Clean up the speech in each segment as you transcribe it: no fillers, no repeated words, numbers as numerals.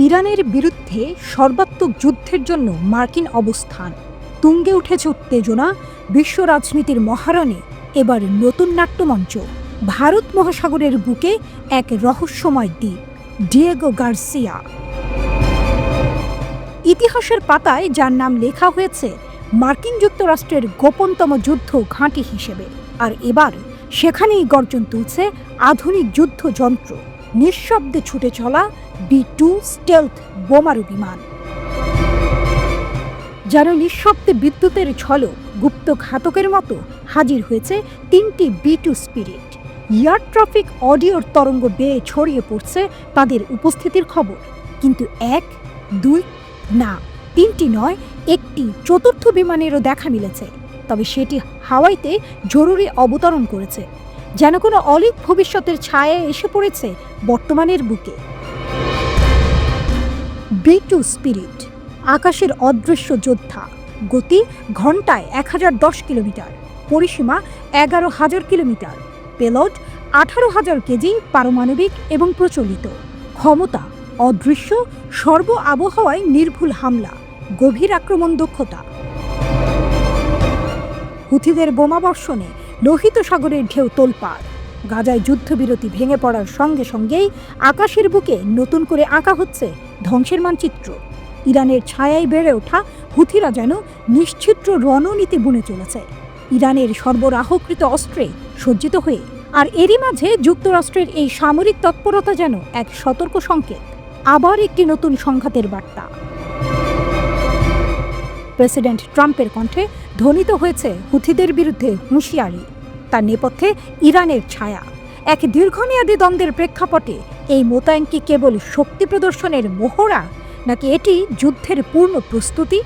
ইরানের বিরুদ্ধে সর্বাত্মক যুদ্ধের জন্য মার্কিন অবস্থান, তুঙ্গে উঠেছে উত্তেজনা, বিশ্ব রাজনীতির মহারণে এবার নতুন নাট্যমঞ্চ। ভারত মহাসাগরের বুকে এক রহস্যময় দ্বীপ, ডিয়েগো গার্সিয়া। ইতিহাসের পাতায় যার নাম লেখা হয়েছে মার্কিন যুক্তরাষ্ট্রের গোপনতম যুদ্ধ ঘাঁটি হিসেবে, আর এবার সেখানেই গর্জন তুলছে আধুনিক যুদ্ধযন্ত্র, নিঃশব্দে ছুটে চলা B-2 স্টেলথ বোমারু বিমান। যেন নিঃশব্দে বিদ্যুতের ঝলক, গুপ্ত ঘাতকের মতো হাজির হয়েছে তিনটি B-2 স্পিরিট। এয়ার ট্রাফিক অডিওর তরঙ্গ বেয়ে ছড়িয়ে পড়ছে তাদের উপস্থিতির খবর, কিন্তু এক, দুই, না, তিনটি নয়, একটি চতুর্থ বিমানেরও দেখা মিলেছে। তবে সেটি হাওয়াইতে জরুরি অবতরণ করেছে, যেন কোনো অলিক ভবিষ্যতের ছায়া এসে পড়েছে বর্তমানের বুকে। B-2 স্পিরিট আকাশের অদৃশ্য যোদ্ধা, গতি ঘন্টায় 1010 কিলোমিটার, পরিসীমা 11,000 কিলোমিটার, পেলোড 18,000 কেজি, পারমাণবিক এবং প্রচলিত, ক্ষমতা অদৃশ্য, সর্ব আবহাওয়ায় নির্ভুল হামলা, গভীর আক্রমণ দক্ষতা। হুথিদের বোমাবর্ষণে লোহিত সাগরের ঢেউ তোলপাড়, গাজায় যুদ্ধবিরতি ভেঙে পড়ার সঙ্গে সঙ্গেই আকাশের বুকে নতুন করে আঁকা হচ্ছে ধ্বংসের মানচিত্র। ইরানের ছায়ায় বেড়ে ওঠা হুথিরা যেন নিশ্চিত্র রণনীতি বুনে চলেছে, ইরানের সরবরাহকৃত অস্ত্রে সজ্জিত হয়ে। আর এরই মাঝে যুক্তরাষ্ট্রের এই সামরিক তৎপরতা যেন এক সতর্ক সংকেত, আবার একটি নতুন সংঘাতের বার্তা। প্রেসিডেন্ট ট্রাম্পের কণ্ঠে ধ্বনিত হয়েছে হুথিদের বিরুদ্ধে হুঁশিয়ারি, তার নেপথ্যে ইরানের ছায়া। এক দীর্ঘমেয়াদী দ্বন্দ্বের প্রেক্ষাপটে এই মোতায়েন কি কেবল শক্তি প্রদর্শনের মোহরা, নাকি এটি যুদ্ধের পূর্ণ প্রস্তুতি?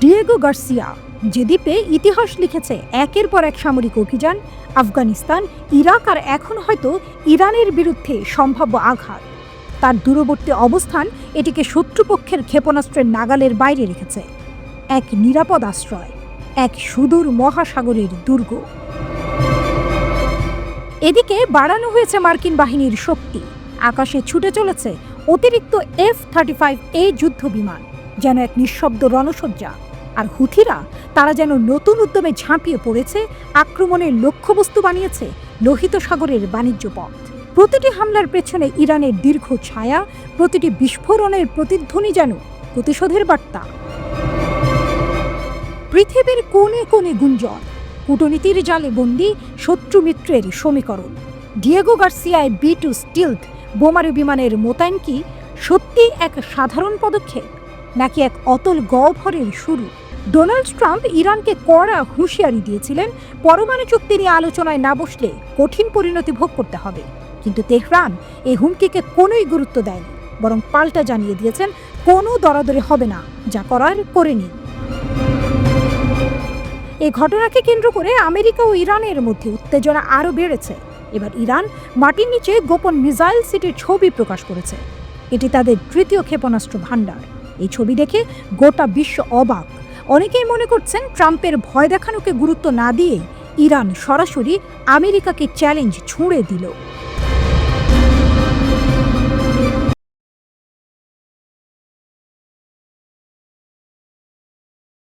ডিয়েগো গার্সিয়া যে দ্বীপে ইতিহাস লিখেছে একের পর এক সামরিক অভিযান, আফগানিস্তান, ইরাক আর এখন হয়তো ইরানের বিরুদ্ধে সম্ভাব্য আঘাত, তার দূরবর্তী অবস্থান এটিকে শত্রুপক্ষের ক্ষেপণাস্ত্রের নাগালের বাইরে রেখেছে। এক নিরাপদ আশ্রয়, এক সুদূর মহাসাগরের দুর্গ। এদিকে বাড়ানো হয়েছে মার্কিন বাহিনীর শক্তি, আকাশে ছুটে চলেছে অতিরিক্ত F-35A যুদ্ধ বিমান, যেন এক নিঃশব্দ রণসজ্জা। আর হুথিরা, তারা যেন নতুন উদ্যমে ঝাঁপিয়ে পড়েছে, আক্রমণের লক্ষ্যবস্তু বানিয়েছে লোহিত সাগরের বাণিজ্য পথ। প্রতিটি হামলার পেছনে ইরানের দীর্ঘ ছায়া, প্রতিটি বিস্ফোরণের প্রতিধ্বনি যেন প্রতিশোধের বার্তা। পৃথিবীর কোণে কোণে গুঞ্জন, কূটনীতির জালে বন্দী শত্রু মিত্রের সমীকরণ। ডিয়েগো গার্সিয়ায় B-2 স্টিলথ বোমারু বিমানের মোতায়েন কি সত্যি এক সাধারণ পদক্ষেপ, নাকি এক অতল গহ্বরের শুরু? ডোনাল্ড ট্রাম্প ইরানকে কড়া হুঁশিয়ারি দিয়েছিলেন, পরমাণু চুক্তি নিয়ে আলোচনায় না বসলে কঠিন পরিণতি ভোগ করতে হবে। কিন্তু তেহরান এই হুমকিকে কোনোই গুরুত্ব দেয়নি, বরং পাল্টা জানিয়ে দিয়েছেন কোনো দরাদরি হবে না, যা করার করে নিন। এই ঘটনাকে কেন্দ্র করে আমেরিকা ও ইরানের মধ্যে উত্তেজনা আরও বেড়েছে। এবার ইরান মাটির নিচে গোপন মিসাইল সিটির ছবি প্রকাশ করেছে। এটি তাদের তৃতীয় ক্ষেপণাস্ত্র ভাণ্ডার। এই ছবি দেখে গোটা বিশ্ব অবাক। অনেকেই মনে করছেন ট্রাম্পের ভয় দেখানোকে গুরুত্ব না দিয়ে ইরান সরাসরি আমেরিকাকে চ্যালেঞ্জ ছুঁড়ে দিল।